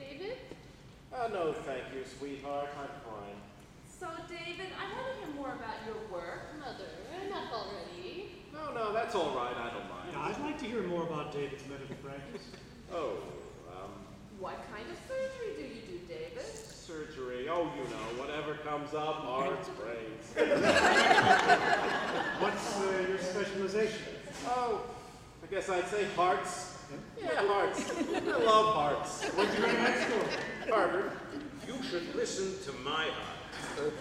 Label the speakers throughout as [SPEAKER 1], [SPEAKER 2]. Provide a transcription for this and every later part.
[SPEAKER 1] David?
[SPEAKER 2] No, thank you, sweetheart. I'm fine.
[SPEAKER 1] So, David, I want to hear more about your work.
[SPEAKER 3] Mother, enough already.
[SPEAKER 2] No, that's all right. I don't mind.
[SPEAKER 4] Yeah, I'd like to hear more about David's medical practice.
[SPEAKER 2] Oh,
[SPEAKER 1] What kind of surgery do you do, David?
[SPEAKER 2] surgery. Oh, you know, whatever comes up, hearts, brains.
[SPEAKER 4] What's your specialization?
[SPEAKER 2] Oh, I guess I'd say hearts. Yeah, hearts. I love hearts.
[SPEAKER 4] What'd you go to med school?
[SPEAKER 2] Harvard.
[SPEAKER 5] You should listen to my heart.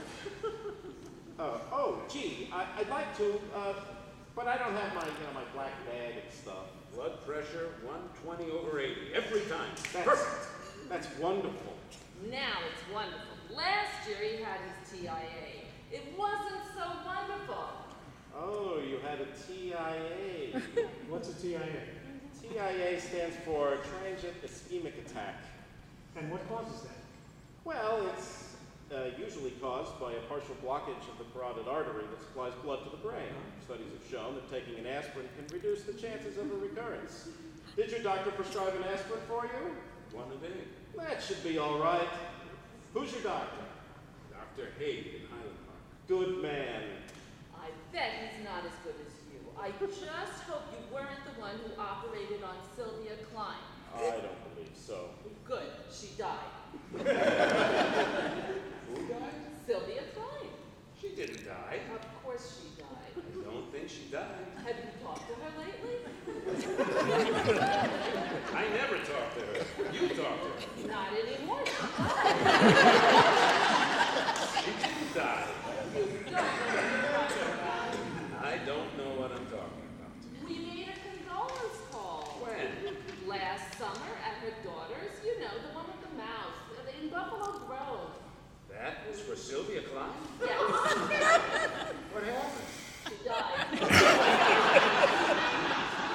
[SPEAKER 2] Gee, I'd like to, but I don't have my, my black bag and stuff.
[SPEAKER 5] Blood pressure 120/80 every time.
[SPEAKER 2] Perfect. That's wonderful.
[SPEAKER 1] Now it's wonderful. Last year he had his TIA. It wasn't so wonderful.
[SPEAKER 2] Oh, you had a TIA.
[SPEAKER 4] What's a TIA?
[SPEAKER 2] TIA stands for transient ischemic attack.
[SPEAKER 4] And what causes that?
[SPEAKER 2] Well, it's usually caused by a partial blockage of the carotid artery that supplies blood to the brain. Studies have shown that taking an aspirin can reduce the chances of a recurrence. Did your doctor prescribe an aspirin for you?
[SPEAKER 5] One a day.
[SPEAKER 2] That should be all right. Who's your doctor?
[SPEAKER 5] Dr. Haig in Highland Park.
[SPEAKER 2] Good man.
[SPEAKER 1] I bet he's not as good as you. I just hope you weren't the one who operated on Sylvia Klein.
[SPEAKER 2] I don't believe so.
[SPEAKER 1] Good, she died.
[SPEAKER 5] Who died?
[SPEAKER 1] Sylvia Klein.
[SPEAKER 5] She didn't die.
[SPEAKER 1] Of course she died.
[SPEAKER 5] I don't think she died.
[SPEAKER 1] Have you talked to her lately?
[SPEAKER 5] I never talked to her. You talked to her.
[SPEAKER 1] Not anymore.
[SPEAKER 5] She didn't die.
[SPEAKER 1] You don't know what you're talking about.
[SPEAKER 5] I don't know what I'm talking about.
[SPEAKER 1] We made a condolence call.
[SPEAKER 5] When?
[SPEAKER 1] Last summer at her daughter's. You know, the one with the mouse. In Buffalo Grove.
[SPEAKER 5] That was for Sylvia Klein?
[SPEAKER 1] Yes.
[SPEAKER 5] What happened?
[SPEAKER 1] She died.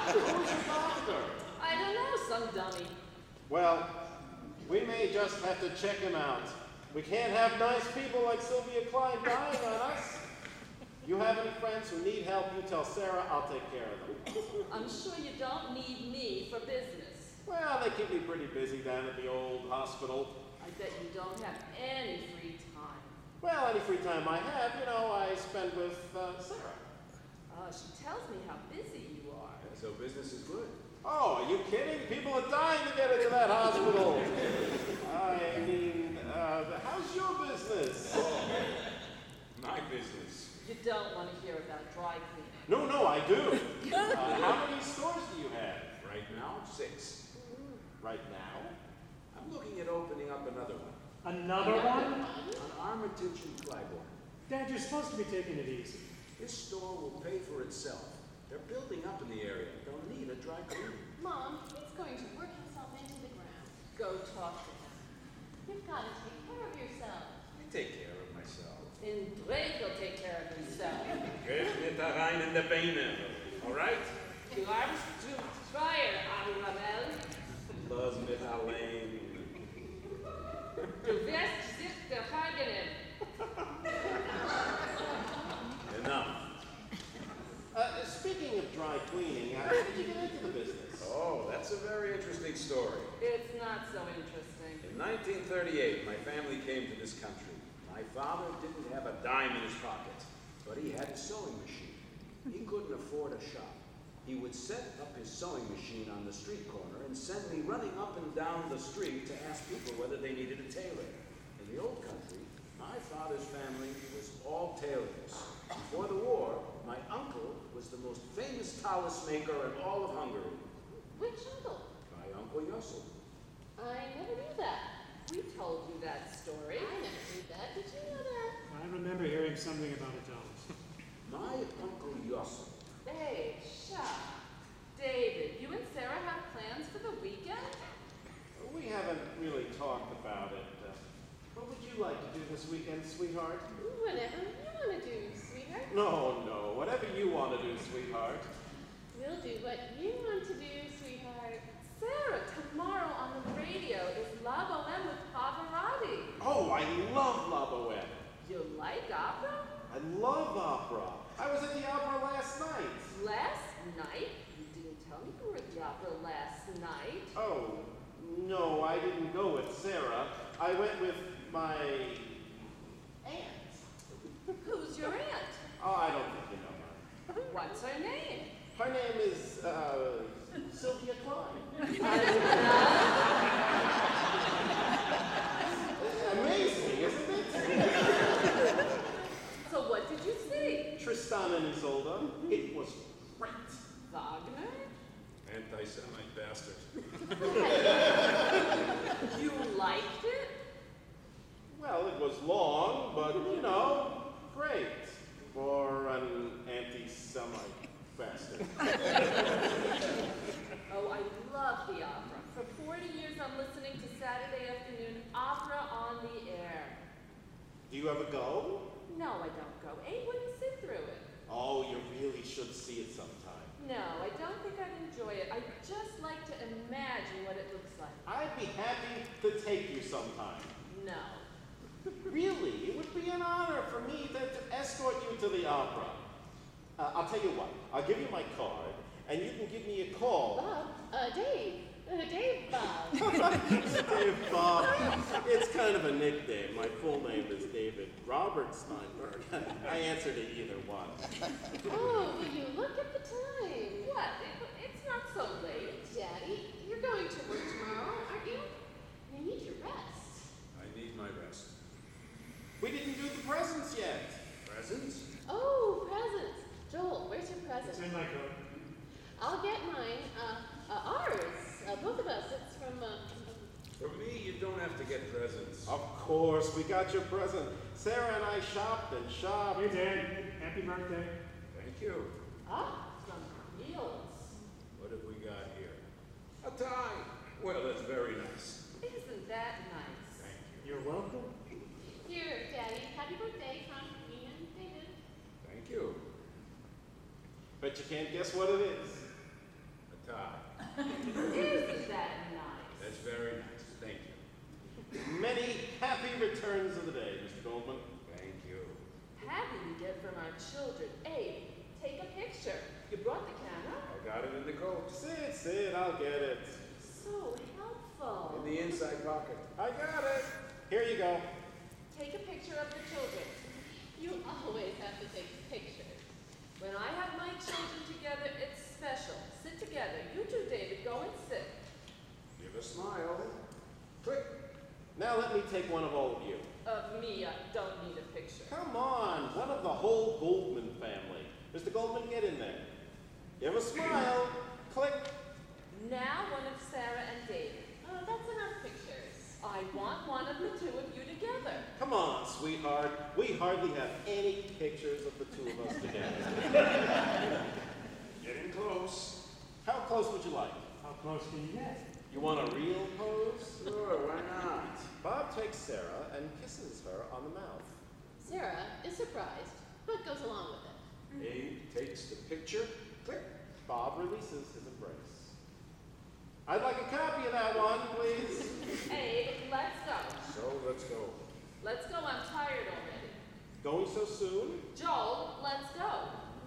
[SPEAKER 2] Who's your doctor?
[SPEAKER 1] I don't know, some dummy.
[SPEAKER 2] Well, we may just have to check him out. We can't have nice people like Sylvia Klein dying on us. You have any friends who need help, you tell Sarah, I'll take care of them.
[SPEAKER 1] I'm sure you don't need me for business.
[SPEAKER 2] Well, they keep me pretty busy down at the old hospital.
[SPEAKER 1] I bet you don't have any free time.
[SPEAKER 2] Well, any free time I have, I spend with Sarah.
[SPEAKER 1] She tells me how busy you are.
[SPEAKER 5] So business is good.
[SPEAKER 2] Oh, are you kidding? People are dying to get into that hospital. I mean, how's your business?
[SPEAKER 5] My business.
[SPEAKER 1] You don't want to hear about dry cleaning.
[SPEAKER 2] No, I do. How many stores do you have?
[SPEAKER 5] Right now, 6.
[SPEAKER 2] Right now?
[SPEAKER 5] I'm looking at opening up another one.
[SPEAKER 4] Another one?
[SPEAKER 5] On Armitage and Claiborne.
[SPEAKER 4] Dad, you're supposed to be taking it easy.
[SPEAKER 5] This store will pay for itself. They're building up in the area. They'll need a dry cleaning.
[SPEAKER 3] Mom, he's going to work himself into the ground.
[SPEAKER 1] Go talk to him.
[SPEAKER 3] You've got to take care of yourself.
[SPEAKER 5] I take care of myself.
[SPEAKER 1] In Drake, he'll take care of himself.
[SPEAKER 5] Geef me da rein in de benen. All right?
[SPEAKER 1] Du armst du Freier, Abraham.
[SPEAKER 5] Lass mich allein.
[SPEAKER 1] Du wirst sich gefangen.
[SPEAKER 5] Enough.
[SPEAKER 2] Speaking of dry cleaning, how did you get into the business?
[SPEAKER 5] Oh, that's a very interesting story.
[SPEAKER 1] It's not so interesting.
[SPEAKER 5] In 1938, my family came to this country. My father didn't have a dime in his pocket, but he had a sewing machine. He couldn't afford a shop. He would set up his sewing machine on the street corner and send me running up and down the street to ask people whether they needed a tailor. In the old country, my father's family was all tailors. Before the war, my uncle was the most famous talus maker in all of Hungary.
[SPEAKER 3] Which uncle?
[SPEAKER 5] My Uncle Yossel.
[SPEAKER 3] I never knew that.
[SPEAKER 1] We told you that story.
[SPEAKER 3] I never knew that. Did you know that?
[SPEAKER 4] I remember hearing something about a dollar.
[SPEAKER 5] My Uncle Yossel.
[SPEAKER 1] Hey, shut. David, you and Sarah have plans for the weekend?
[SPEAKER 2] We haven't really talked about it. What would you like to do this weekend, sweetheart?
[SPEAKER 3] Whatever you want to do, sweetheart.
[SPEAKER 2] No, whatever you want to do, sweetheart.
[SPEAKER 3] We'll do what you want to do, sweetheart.
[SPEAKER 1] Sarah, tomorrow on the radio is La Boheme with Browdy.
[SPEAKER 2] Oh, I love La Boheme.
[SPEAKER 1] You like opera?
[SPEAKER 2] I love opera. I was at the opera last night.
[SPEAKER 1] Last night? You didn't tell me you were at the opera last night.
[SPEAKER 2] Oh, no, I didn't go with I went with my aunt.
[SPEAKER 1] Who's your aunt?
[SPEAKER 2] Oh, I don't think you know her.
[SPEAKER 1] What's her name?
[SPEAKER 2] Her name is, Sylvia Klein. Amazing, isn't it?
[SPEAKER 1] So what did you see?
[SPEAKER 2] Tristan and Isolde. It was great.
[SPEAKER 1] Wagner?
[SPEAKER 5] Anti-Semite bastard.
[SPEAKER 1] You liked it?
[SPEAKER 2] Well, it was long, but, you know, great for an anti-Semite bastard.
[SPEAKER 1] Oh, I love the opera. For 40 years I'm listening to Saturday afternoon opera on the air.
[SPEAKER 2] Do you ever go?
[SPEAKER 1] No, I don't go. Abe wouldn't sit through it.
[SPEAKER 2] Oh, you really should see it sometime.
[SPEAKER 1] No, I don't think I'd enjoy it. I'd just like to imagine what it looks like.
[SPEAKER 2] I'd be happy to take you sometime.
[SPEAKER 1] No.
[SPEAKER 2] Really, it would be an honor for me to escort you to the opera. I'll tell you what, I'll give you my card, and you can give me a call.
[SPEAKER 3] Bob, Dave. Dave Bob.
[SPEAKER 2] Dave Bob. It's kind of a nickname. My full name is David Robert Steinberg. I answer to either one.
[SPEAKER 3] Oh, will you look at the time?
[SPEAKER 1] What? It's not so late.
[SPEAKER 3] Daddy, you're going to work tomorrow, aren't you? You need your rest.
[SPEAKER 5] I need my rest.
[SPEAKER 2] We didn't do the presents yet.
[SPEAKER 5] Presents?
[SPEAKER 3] Oh, presents. Joel, where's your
[SPEAKER 4] It's
[SPEAKER 3] present?
[SPEAKER 4] in my coat.
[SPEAKER 3] I'll get mine. Ours. Both of us. It's from,
[SPEAKER 5] For me, you don't have to get presents.
[SPEAKER 2] Of course, we got your present. Sarah and I shopped and shopped.
[SPEAKER 4] Hey, Dad. Happy birthday.
[SPEAKER 5] Thank you.
[SPEAKER 1] From Heels.
[SPEAKER 5] What have we got here? A tie. Well, that's very nice.
[SPEAKER 1] Isn't that nice?
[SPEAKER 5] Thank you.
[SPEAKER 4] You're welcome.
[SPEAKER 3] here, Daddy. Happy birthday from me and David.
[SPEAKER 5] Thank you.
[SPEAKER 2] Bet you can't guess what it is.
[SPEAKER 5] A tie.
[SPEAKER 1] Isn't that nice?
[SPEAKER 5] That's very nice. Thank you.
[SPEAKER 2] Many happy returns of the day, Mr. Goldman.
[SPEAKER 5] Thank you.
[SPEAKER 1] Happy we get from our children. Abe, take a picture. You brought the camera?
[SPEAKER 5] I got it in the coat.
[SPEAKER 2] Sit, I'll get it.
[SPEAKER 1] So helpful.
[SPEAKER 5] In the inside pocket.
[SPEAKER 2] I got it. Here you go.
[SPEAKER 1] Take a picture of the children.
[SPEAKER 3] You always have to take pictures.
[SPEAKER 1] When I have my children together, it's special. Sit together. You too, David. Go and sit.
[SPEAKER 5] Give a smile. Click.
[SPEAKER 2] Now let me take one of all of you.
[SPEAKER 1] Of me, I don't need a picture.
[SPEAKER 2] Come on, one of the whole Goldman family. Mr. Goldman, get in there. Give a smile. Click.
[SPEAKER 1] Now one of Sarah and David.
[SPEAKER 3] Oh, that's enough pictures.
[SPEAKER 1] I want one of the two of you together.
[SPEAKER 2] Come on, sweetheart. We hardly have any pictures of the two of us together.
[SPEAKER 5] Getting close.
[SPEAKER 2] How close would you like?
[SPEAKER 4] How close can you get?
[SPEAKER 2] You want a real pose?
[SPEAKER 5] Sure, why not?
[SPEAKER 2] Bob takes Sarah and kisses her on the mouth.
[SPEAKER 3] Sarah is surprised, but goes along with it.
[SPEAKER 5] Abe takes the picture. Click.
[SPEAKER 2] Bob releases his embrace. I'd like a copy of that one, please.
[SPEAKER 1] Abe, let's go.
[SPEAKER 5] So let's go.
[SPEAKER 1] Let's go. I'm tired already.
[SPEAKER 2] Going so soon?
[SPEAKER 1] Joel, let's go.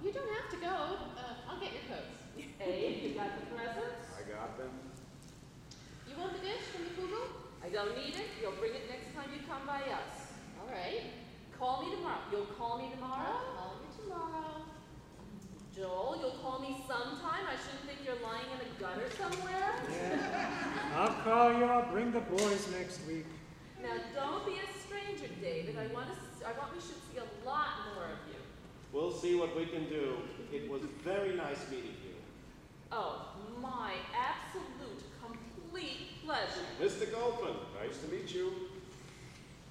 [SPEAKER 3] You don't have to go. I'll get your coats.
[SPEAKER 1] Abe, you got the presents?
[SPEAKER 5] I got them.
[SPEAKER 3] You want the dish from the Kugel?
[SPEAKER 1] I don't need it. You'll bring it next time you come by us.
[SPEAKER 3] All right.
[SPEAKER 1] Call me tomorrow. You'll call me tomorrow?
[SPEAKER 3] I'll call you tomorrow.
[SPEAKER 1] Joel, you'll call me sometime. I shouldn't think you're lying in a gutter somewhere.
[SPEAKER 4] I'll call you. I'll bring the boys next week.
[SPEAKER 1] Now, don't be a stranger, David. I want we should see a lot more of you.
[SPEAKER 2] We'll see what we can do. It was very nice meeting you.
[SPEAKER 1] Oh, my absolute, complete pleasure.
[SPEAKER 2] Mr. Goldman,
[SPEAKER 5] Nice to meet you.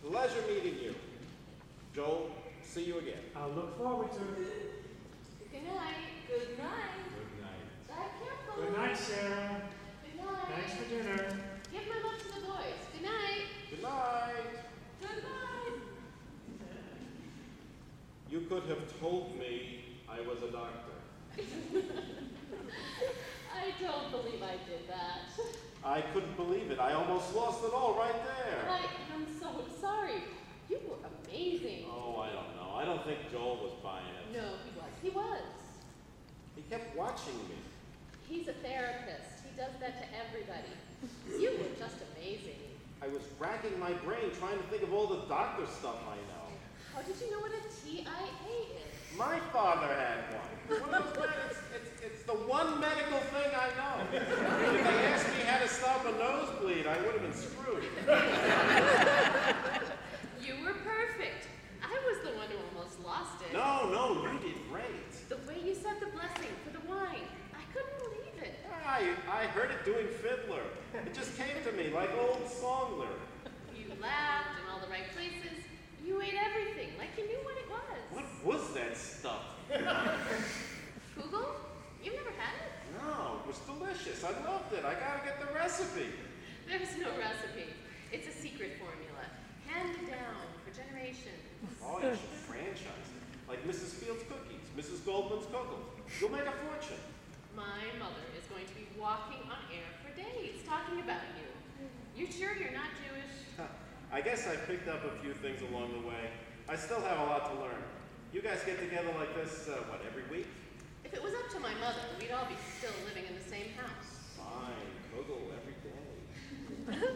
[SPEAKER 2] pleasure meeting you. Joel, see you again.
[SPEAKER 4] I'll look forward to it.
[SPEAKER 3] Good night.
[SPEAKER 1] Good night.
[SPEAKER 5] Good night.
[SPEAKER 3] Drive careful.
[SPEAKER 4] Good night, Sarah.
[SPEAKER 3] Good night.
[SPEAKER 4] Thanks for dinner.
[SPEAKER 3] Give my love to the boys. Good night.
[SPEAKER 2] Good night.
[SPEAKER 1] Good night.
[SPEAKER 2] You could have told me I was a doctor.
[SPEAKER 3] I don't believe I did that.
[SPEAKER 2] I couldn't believe it. I almost lost it all right there.
[SPEAKER 3] I'm so sorry. You were amazing.
[SPEAKER 2] Oh, I don't know. I don't think Joel was buying it.
[SPEAKER 3] No, he was. He was.
[SPEAKER 2] He kept watching me.
[SPEAKER 3] He's a therapist. He does that to everybody. You were just amazing.
[SPEAKER 2] I was racking my brain trying to think of all the doctor stuff I know.
[SPEAKER 3] How did you know what a TIA is?
[SPEAKER 2] My father had one. One of those it's the one medical thing I know. If they asked me how to stop a nosebleed, I would have been screwed.
[SPEAKER 3] You were perfect. I was the one who almost lost it.
[SPEAKER 2] No, you did great.
[SPEAKER 3] The way you said the blessing for the wine, I couldn't believe it.
[SPEAKER 2] I heard it doing Fiddler. It just came to me like old song lyric.
[SPEAKER 3] You laughed in all the right places. You ate everything like you knew what it was.
[SPEAKER 2] What was that stuff?
[SPEAKER 3] Kugel? You've never had it?
[SPEAKER 2] No, it was delicious. I loved it. I gotta get the recipe.
[SPEAKER 3] There's no recipe. It's a secret formula, handed down for generations.
[SPEAKER 2] Oh, you should franchise it. Like Mrs. Field's cookies, Mrs. Goldman's cocoa. You'll make a fortune.
[SPEAKER 3] My mother is going to be walking on air for days talking about you. You sure you're not Jewish?
[SPEAKER 2] I guess I picked up a few things along the way. I still have a lot to learn. You guys get together like this, every week?
[SPEAKER 3] If it was up to my mother, we'd all be still living in the same house.
[SPEAKER 2] Fine, Kugel every day.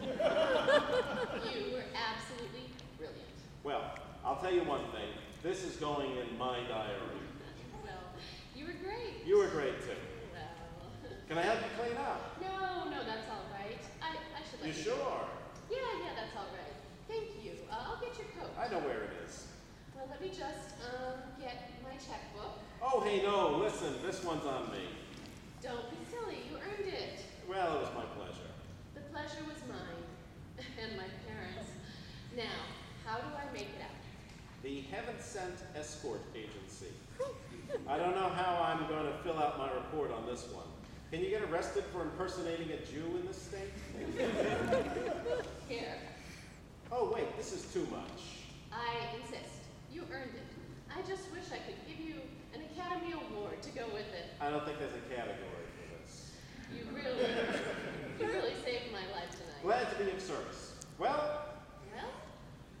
[SPEAKER 3] You were absolutely brilliant.
[SPEAKER 2] Well, I'll tell you one thing. This is going in my diary.
[SPEAKER 3] Well, you were great.
[SPEAKER 2] You were great, too.
[SPEAKER 3] Well,
[SPEAKER 2] Can I help you clean up?
[SPEAKER 3] no, that's all right. I should let
[SPEAKER 2] You
[SPEAKER 3] you.
[SPEAKER 2] sure?
[SPEAKER 3] Yeah, that's all right. Thank you. I'll get your coat.
[SPEAKER 2] I know where it is.
[SPEAKER 3] Well, let me just get my checkbook.
[SPEAKER 2] Oh, hey, no, listen, this one's on me.
[SPEAKER 3] Don't be silly. You earned it.
[SPEAKER 2] Well, it was my pleasure.
[SPEAKER 3] The pleasure was mine and my parents. Now, how do I make it out?
[SPEAKER 2] The Heaven Sent Escort Agency. I don't know how I'm going to fill out my report on this one. Can you get arrested for impersonating a Jew in this state?
[SPEAKER 3] Here.
[SPEAKER 2] Oh, wait, this is too much.
[SPEAKER 3] I insist. You earned it. I just wish I could give you an Academy Award to go with it.
[SPEAKER 2] I don't think there's a category for this.
[SPEAKER 3] You really saved my life tonight.
[SPEAKER 2] Glad to be of service. Well,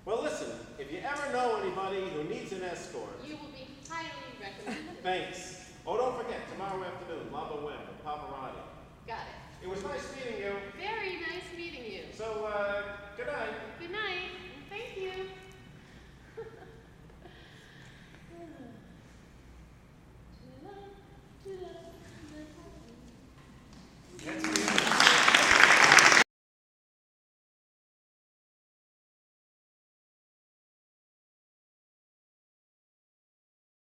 [SPEAKER 3] Well,
[SPEAKER 2] listen, if you ever know anybody who needs an escort,
[SPEAKER 3] you will be highly recommended.
[SPEAKER 2] thanks. Oh, don't forget, tomorrow afternoon, Lava Web and Pavarotti.
[SPEAKER 3] Got it.
[SPEAKER 2] It was nice meeting you.
[SPEAKER 3] Very nice meeting you.
[SPEAKER 2] So, good